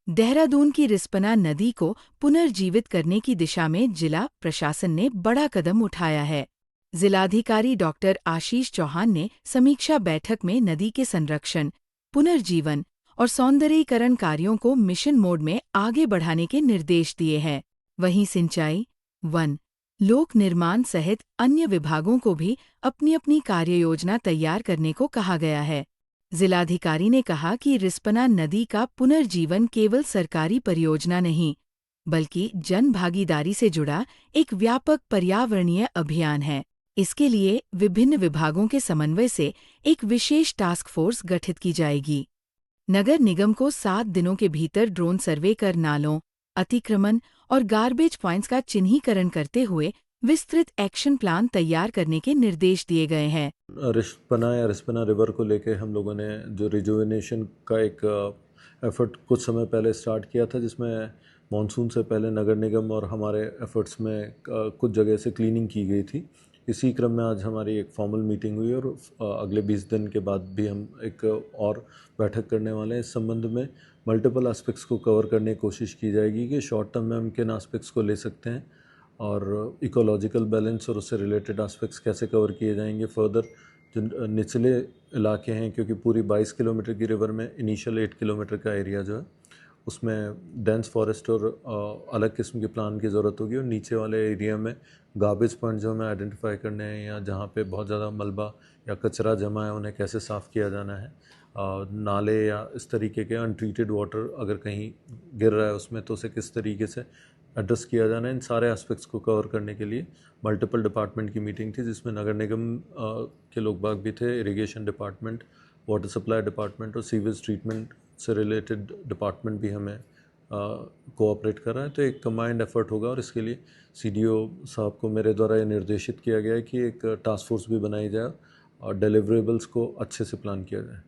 देहरादून की रिस्पना नदी को पुनर्जीवित करने की दिशा में जिला प्रशासन ने बड़ा कदम उठाया है। जिलाधिकारी डॉक्टर आशीष चौहान ने समीक्षा बैठक में नदी के संरक्षण, पुनर्जीवन और सौंदर्यीकरण कार्यों को मिशन मोड में आगे बढ़ाने के निर्देश दिए हैं। वहीं सिंचाई, वन, लोक निर्माण सहित अन्य विभागों को भी अपनी अपनी कार्ययोजना तैयार करने को कहा गया है। जिलाधिकारी ने कहा कि रिस्पना नदी का पुनर्जीवन केवल सरकारी परियोजना नहीं, बल्कि जन भागीदारी से जुड़ा एक व्यापक पर्यावरणीय अभियान है। इसके लिए विभिन्न विभागों के समन्वय से एक विशेष टास्क फोर्स गठित की जाएगी। नगर निगम को 7 दिनों के भीतर ड्रोन सर्वे कर नालों, अतिक्रमण और गार्बेज पॉइंट्स का चिन्हीकरण करते हुए विस्तृत एक्शन प्लान तैयार करने के निर्देश दिए गए हैं। रिस्पना रिवर को लेके हम लोगों ने जो रिजुविनेशन का एक एफर्ट कुछ समय पहले स्टार्ट किया था, जिसमें मॉनसून से पहले नगर निगम और हमारे एफर्ट्स में कुछ जगह से क्लीनिंग की गई थी। इसी क्रम में आज हमारी एक फॉर्मल मीटिंग हुई और अगले 20 दिन के बाद भी हम एक और बैठक करने वाले हैं। इस संबंध में मल्टीपल एस्पेक्ट्स को कवर करने की कोशिश की जाएगी कि शॉर्ट टर्म में हम किन एस्पेक्ट्स को ले सकते हैं और इकोलॉजिकल बैलेंस और उससे रिलेटेड एस्पेक्ट्स कैसे कवर किए जाएंगे। फर्दर जो निचले इलाके हैं, क्योंकि पूरी 22 किलोमीटर की रिवर में इनिशियल 8 किलोमीटर का एरिया जो है उसमें डेंस फॉरेस्ट और अलग किस्म के प्लान की ज़रूरत होगी, और नीचे वाले एरिया में गार्बेज पॉइंट जो हमें आइडेंटिफाई करने हैं या जहाँ पे बहुत ज़्यादा मलबा या कचरा जमा है उन्हें कैसे साफ़ किया जाना है। नाले या इस तरीके के अनट्रीटेड वाटर अगर कहीं गिर रहा है उसमें तो उसे किस तरीके से एड्रेस किया जाना है। इन सारे एस्पेक्ट्स को कवर करने के लिए मल्टीपल डिपार्टमेंट की मीटिंग थी, जिसमें नगर निगम के लोग बाग भी थे, irrigation department, water supply department और सीवेज ट्रीटमेंट से रिलेटेड डिपार्टमेंट भी हमें कोऑपरेट कर रहा है। तो एक कंबाइंड एफर्ट होगा और इसके लिए सीडीओ साहब को मेरे द्वारा ये निर्देशित किया गया है कि एक टास्क फोर्स भी बनाई जाए और डिलीवरेबल्स को अच्छे से प्लान किया जाए।